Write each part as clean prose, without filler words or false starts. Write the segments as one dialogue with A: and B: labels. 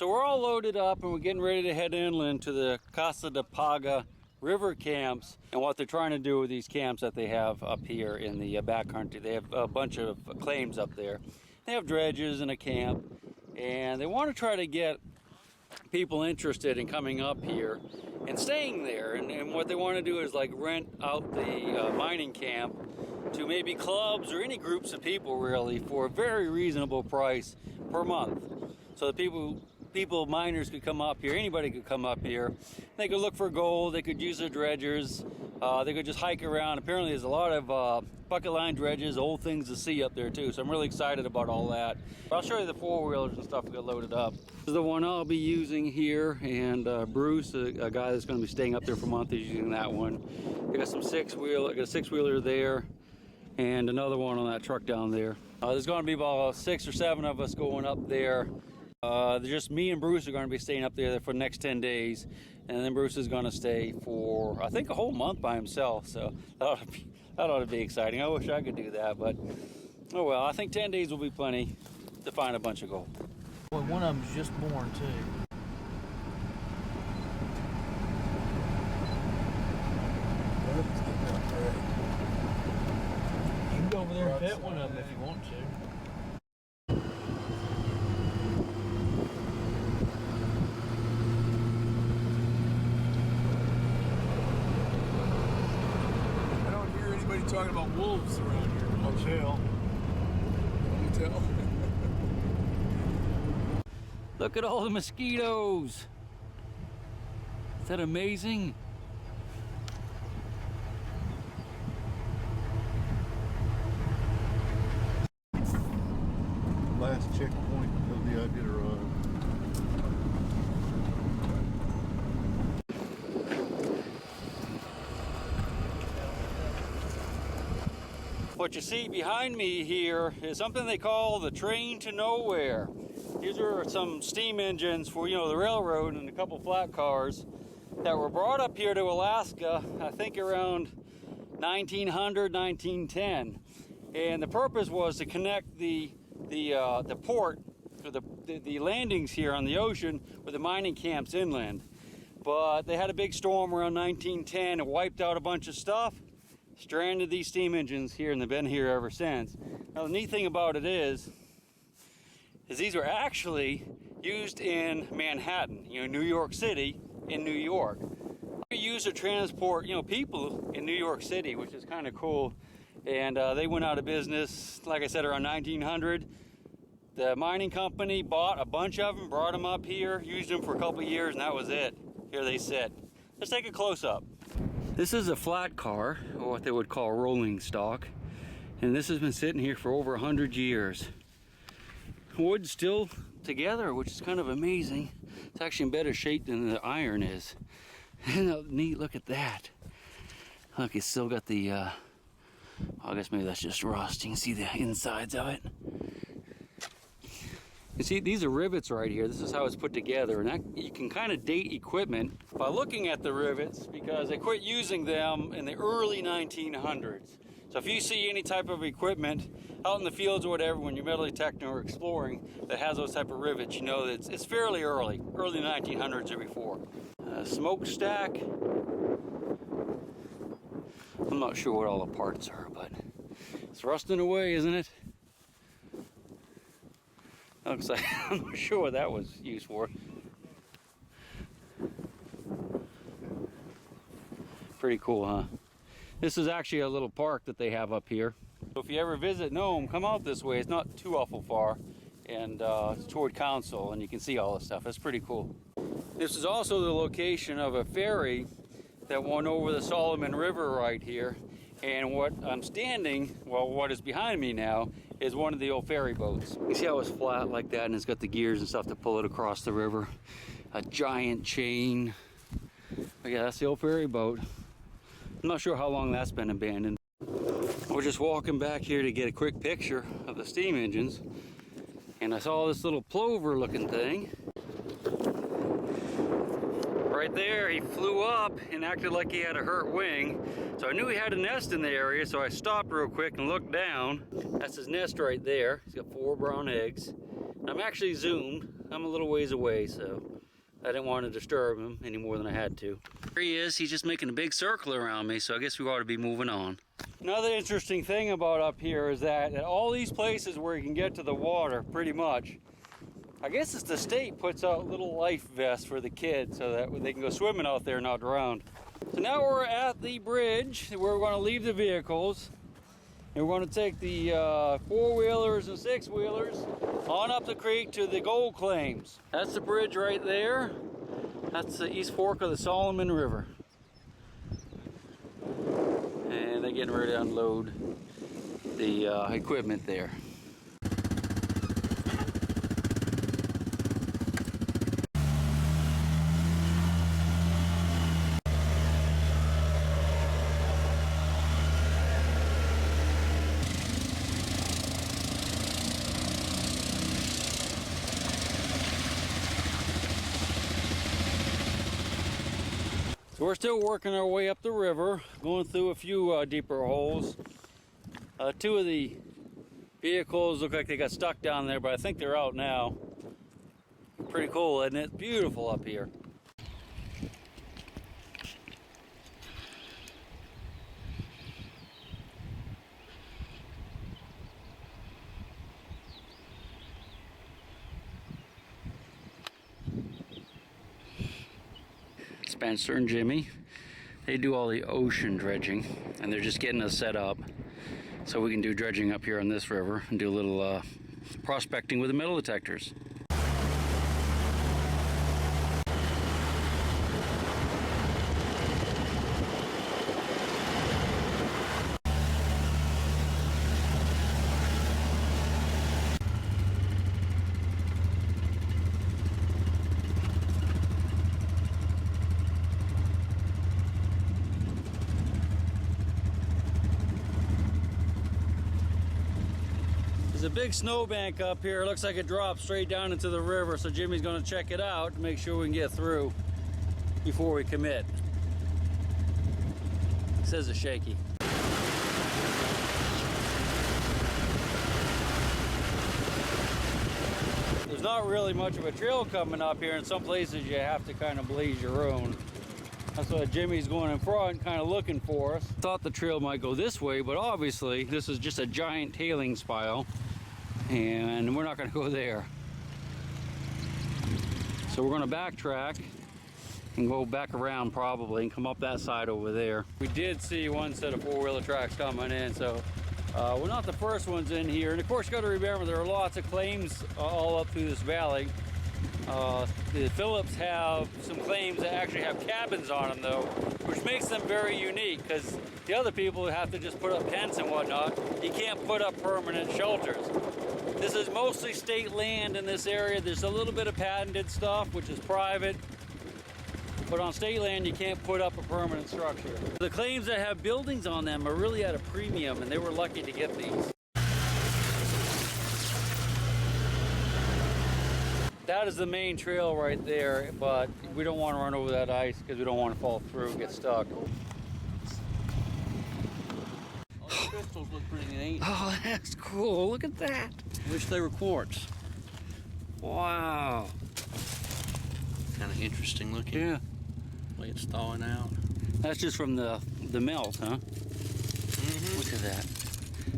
A: So we're all loaded up and we're getting ready to head inland to the Casa De Paga river camps and what they're trying to do with these camps that they have up here in the backcountry. They have a bunch of claims up there. They have dredges and a camp, and they want to try to get people interested in coming up here and staying there. And what they want to do is like rent out the mining camp to maybe clubs or any groups of people really for a very reasonable price per month. So the people, miners could come up here, anybody could come up here. They could look for gold, they could use their dredgers, they could just hike around. Apparently there's a lot of bucket line dredges, old things to see up there too, so I'm really excited about all that. I'll show you the four-wheelers and stuff we got loaded up. This is the one I'll be using here, and Bruce, a guy that's going to be staying up there for a month, is using that one. I got some I got a six-wheeler there, and another one on that truck down there. There's going to be about 6 or 7 of us going up there. Just me and Bruce are going to be staying up there for the next 10 days, and then Bruce is going to stay for, I think, a whole month by himself, so that ought to be exciting. I wish I could do that, but oh well. I think 10 days will be plenty to find a bunch of gold.
B: Boy, one of them's just born too. You can go over there and pet one of them if you want to.
C: Talking about wolves around here.
B: Motel.
C: Motel.
A: Look at all the mosquitoes. Is that amazing?
D: Last checkpoint of the Iditarod.
A: What you see behind me here is something they call the train to nowhere. These are some steam engines for, you know, the railroad and a couple flat cars that were brought up here to Alaska, I think around 1900, 1910. And the purpose was to connect the port, or the landings here on the ocean with the mining camps inland. But they had a big storm around 1910 and wiped out a bunch of stuff. Stranded these steam engines here, and they've been here ever since. Now the neat thing about it is these were actually used in Manhattan, you know, New York City, in New York. They used to transport, you know, people in New York City, which is kind of cool. And they went out of business, like I said, around 1900. The mining company bought a bunch of them, brought them up here, used them for a couple of years, and that was it. Here they sit. Let's take a close-up. This is a flat car, or what they would call a rolling stock, and this has been sitting here for over 100 years. Wood's still together, which is kind of amazing. It's actually in better shape than the iron is. Neat, look at that. Look, it's still got the, I guess maybe that's just rust. You can see the insides of it. You see, these are rivets right here. This is how it's put together, and that, you can kind of date equipment by looking at the rivets because they quit using them in the early 1900s. So if you see any type of equipment out in the fields or whatever when you're metal detecting or exploring that has those type of rivets, you know that it's fairly early 1900s or before. Smokestack. I'm not sure what all the parts are, but it's rusting away, isn't it? Looks like, I'm not sure what that was used for. Pretty cool, huh? This is actually a little park that they have up here. So if you ever visit Nome, come out this way. It's not too awful far, and it's toward Council, and you can see all this stuff. It's pretty cool. This is also the location of a ferry that went over the Soloman River right here. And what I'm standing, well, what is behind me now, is one of the old ferry boats. You see how it's flat like that, and it's got the gears and stuff to pull it across the river. A giant chain. But yeah, that's the old ferry boat. I'm not sure how long that's been abandoned. We're just walking back here to get a quick picture of the steam engines. And I saw this little plover looking thing. Right there, he flew up and acted like he had a hurt wing. So I knew he had a nest in the area, so I stopped real quick and looked down. That's his nest right there. He's got 4 brown eggs. I'm actually zoomed. I'm a little ways away, so I didn't want to disturb him any more than I had to. There he is. He's just making a big circle around me, so I guess we ought to be moving on. Another interesting thing about up here is that at all these places where you can get to the water, pretty much, I guess it's the state puts out little life vests for the kids so that they can go swimming out there and not drown. So now we're at the bridge where we're going to leave the vehicles. And we're going to take the four-wheelers and six-wheelers on up the creek to the gold claims. That's the bridge right there. That's the East Fork of the Soloman River. And they're getting ready to unload the equipment there. So we're still working our way up the river, going through a few deeper holes. Two of the vehicles look like they got stuck down there, but I think they're out now. Pretty cool, isn't it? Beautiful up here. Spencer and Jimmy, they do all the ocean dredging, and they're just getting us set up so we can do dredging up here on this river and do a little prospecting with the metal detectors. There's a big snowbank up here. It looks like it drops straight down into the river, so Jimmy's going to check it out to make sure we can get through before we commit. It says it's shaky. There's not really much of a trail coming up here. In some places you have to kind of blaze your own. That's why Jimmy's going in front, kind of looking for us. Thought the trail might go this way, but obviously this is just a giant tailings pile, and we're not going to go there. So we're going to backtrack and go back around probably and come up that side over there. We did see one set of four-wheeler tracks coming in, so we're not the first ones in here. And of course, you got to remember there are lots of claims all up through this valley. The Phillips have some claims that actually have cabins on them though, which makes them very unique, because the other people have to just put up tents and whatnot. You can't put up permanent shelters. This is mostly state land in this area. There's a little bit of patented stuff, which is private. But on state land, you can't put up a permanent structure. The claims that have buildings on them are really at a premium, and they were lucky to get these. That is the main trail right there, but we don't want to run over that ice because we don't want to fall through and get stuck.
B: Oh, the crystals look pretty neat.
A: Oh, that's cool. Look at that.
B: Wish they were quartz.
A: Wow.
B: Kind of interesting looking.
A: Yeah.
B: The way it's thawing out.
A: That's just from the melt, huh?
B: Mm-hmm.
A: Look at that.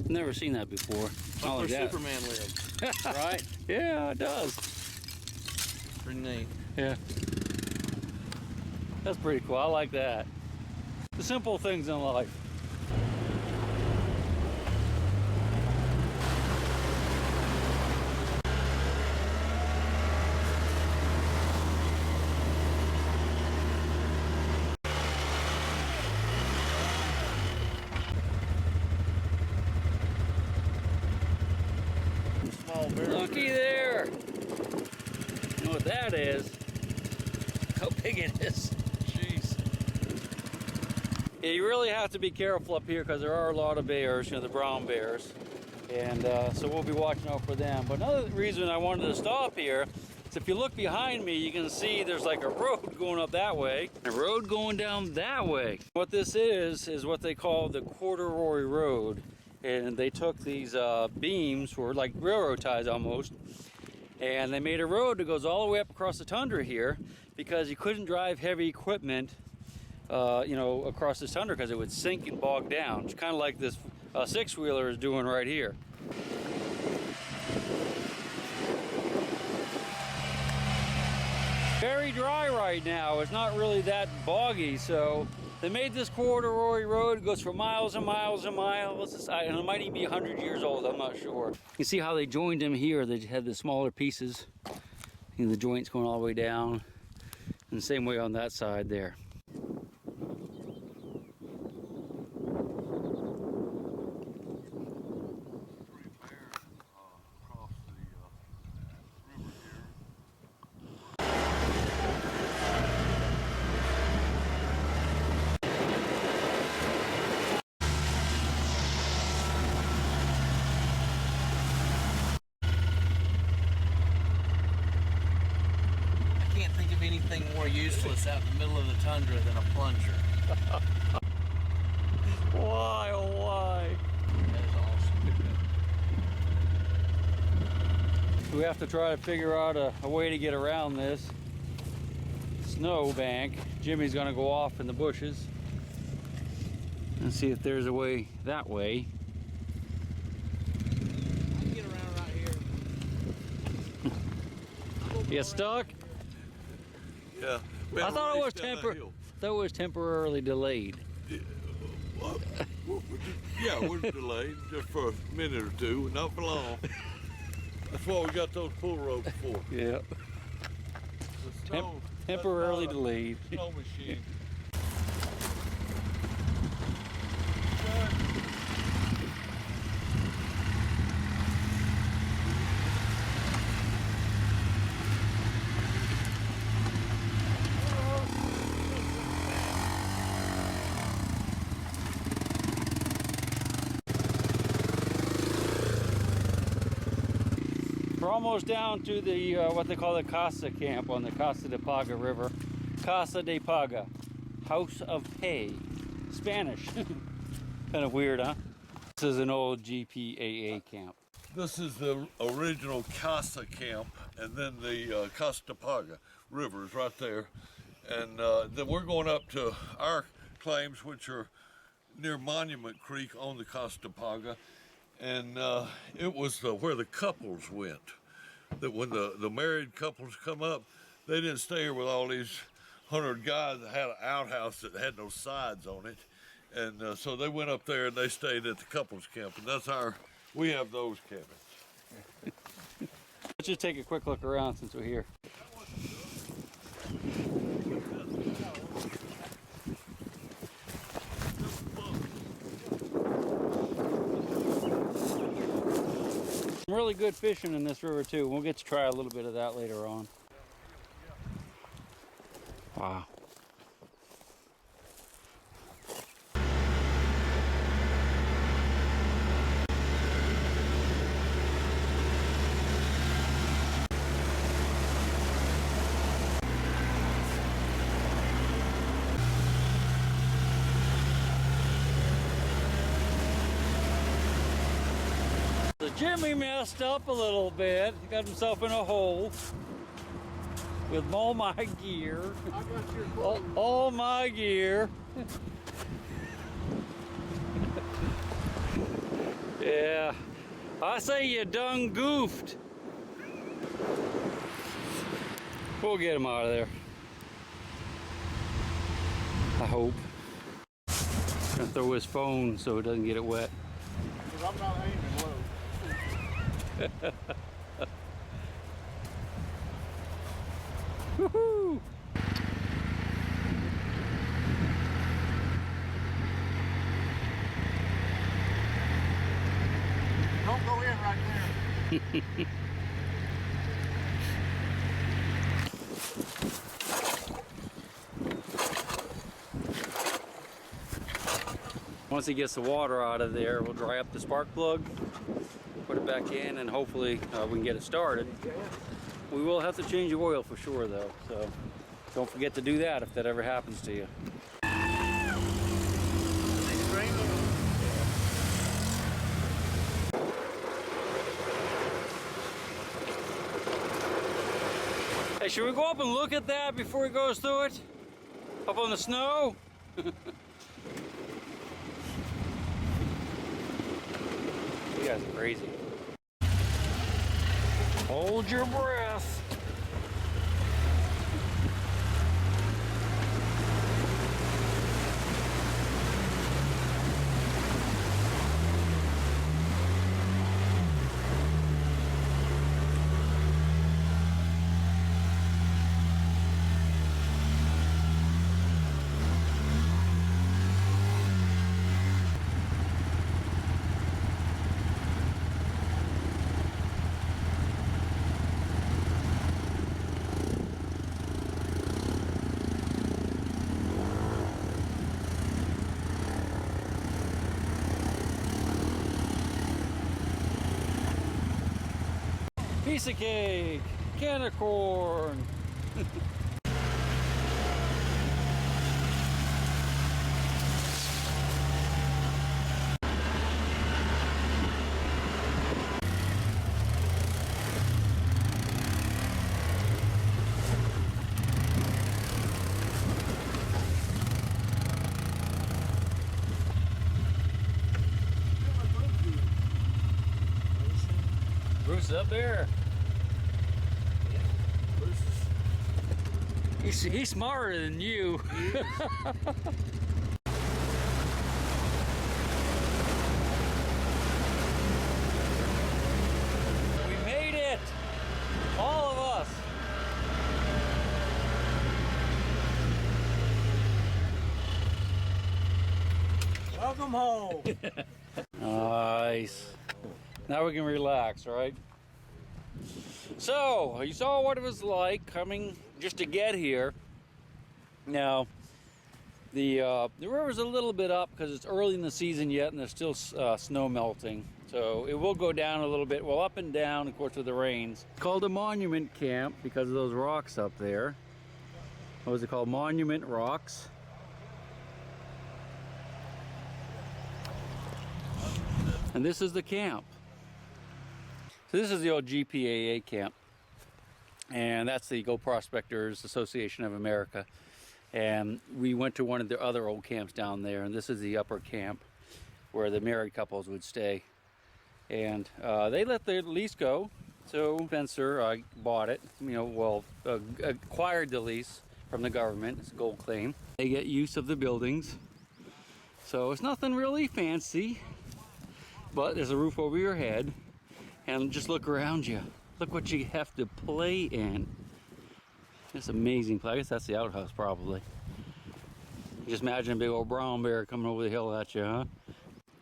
A: I've never seen that before.
B: Not where
A: like that.
B: Superman lived. Right?
A: Yeah, it does.
B: Pretty neat.
A: Yeah. That's pretty cool. I like that. The simple things in life.
B: Small bear.
A: Looky there. You know what that is? How big it is.
B: Jeez.
A: Yeah, you really have to be careful up here because there are a lot of bears, you know, the brown bears. And so we'll be watching out for them. But another reason I wanted to stop here is if you look behind me, you can see there's like a road going up that way, and a road going down that way. What this is what they call the corduroy road. And they took these beams, or like railroad ties almost, And they made a road that goes all the way up across the tundra here because you couldn't drive heavy equipment, you know, across this tundra because it would sink and bog down. It's kind of like this six-wheeler is doing right here. Very dry right now. It's not really that boggy, so they made this corduroy road. It goes for miles and miles and miles, and it might even be 100 years old. I'm not sure. You can see how they joined them here. They had the smaller pieces, and the joints going all the way down, and the same way on that side there.
B: Anything more useless out in the middle of the tundra than a plunger.
A: Why, oh why?
B: That is awesome.
A: We have to try to figure out a way to get around this snow bank. Jimmy's gonna go off in the bushes and see if there's a way that way.
B: I can get around right here.
A: You stuck?
E: Yeah.
A: I thought it was temporarily delayed.
E: Yeah, we're delayed just for a minute or two, not for long. That's what we got those pull ropes for.
A: Yeah. Temporarily delayed.
E: Snow machine.
A: We're almost down to the what they call the Casa Camp on the Casadepaga River. Casa de Paga, house of hay. Spanish. Kind of weird, huh? This is an old GPAA camp.
E: This is the original Casa Camp, and then the Casadepaga River is right there. And then we're going up to our claims, which are near Monument Creek on the Casadepaga. And it was where the couples went. That when the married couples come up, they didn't stay here with all these 100 guys that had an outhouse that had no sides on it. And so they went up there and they stayed at the couples camp. And that's we have those cabins.
A: Let's just take a quick look around since we're here. Some really good fishing in this river too. We'll get to try a little bit of that later on. Wow. Jimmy messed up a little bit. He got himself in a hole with all my gear.
C: I got your
A: All my gear. Yeah. I say you done goofed. We'll get him out of there. I hope. Gonna throw his phone so it doesn't get it wet.
C: because I'm not aiming low.
A: Woohoo!
C: Don't go in right there.
A: Once he gets the water out of there, we'll dry up the spark plug, put it back in, and hopefully we can get it started. We will have to change the oil for sure though, so don't forget to do that if that ever happens to you. should we go up and look at that before he goes through it? Up on the snow? You guys are crazy. Hold your breath. Piece of cake, can of corn. Bruce is up there. He's smarter than you. We made it! All of us!
C: Welcome home.
A: Nice. Now we can relax, right? So, you saw what it was like coming just to get here. Now, the river's a little bit up because it's early in the season yet and there's still snow melting. So it will go down a little bit. Well, up and down, of course, with the rains. It's called a monument camp because of those rocks up there. What was it called? Monument rocks. And this is the camp. So this is the old GPAA camp. And that's the Gold Prospectors Association of America. And we went to one of the other old camps down there, and this is the upper camp where the married couples would stay. And they let their lease go, so Spencer bought it, acquired the lease from the government. It's a gold claim. They get use of the buildings. So it's nothing really fancy, but there's a roof over your head, and just look around you. Look what you have to play in. It's amazing. I guess that's the outhouse, probably. Just imagine a big old brown bear coming over the hill at you, huh?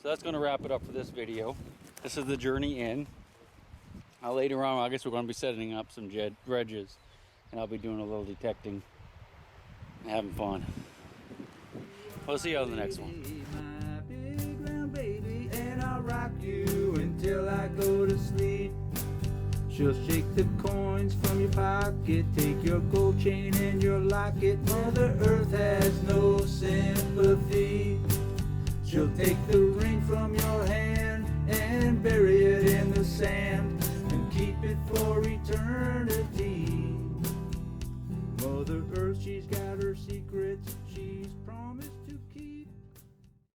A: So that's going to wrap it up for this video. This is the journey in. Later on, I guess we're going to be setting up some dredges, and I'll be doing a little detecting and having fun. We'll see you on the next one.
F: My big round baby, and I'll rock you until I go to sleep. She'll shake the coins from your pocket, take your gold chain and your locket. Mother Earth has no sympathy. She'll take the ring from your hand and bury it in the sand and keep it for eternity. Mother Earth, she's got her secrets.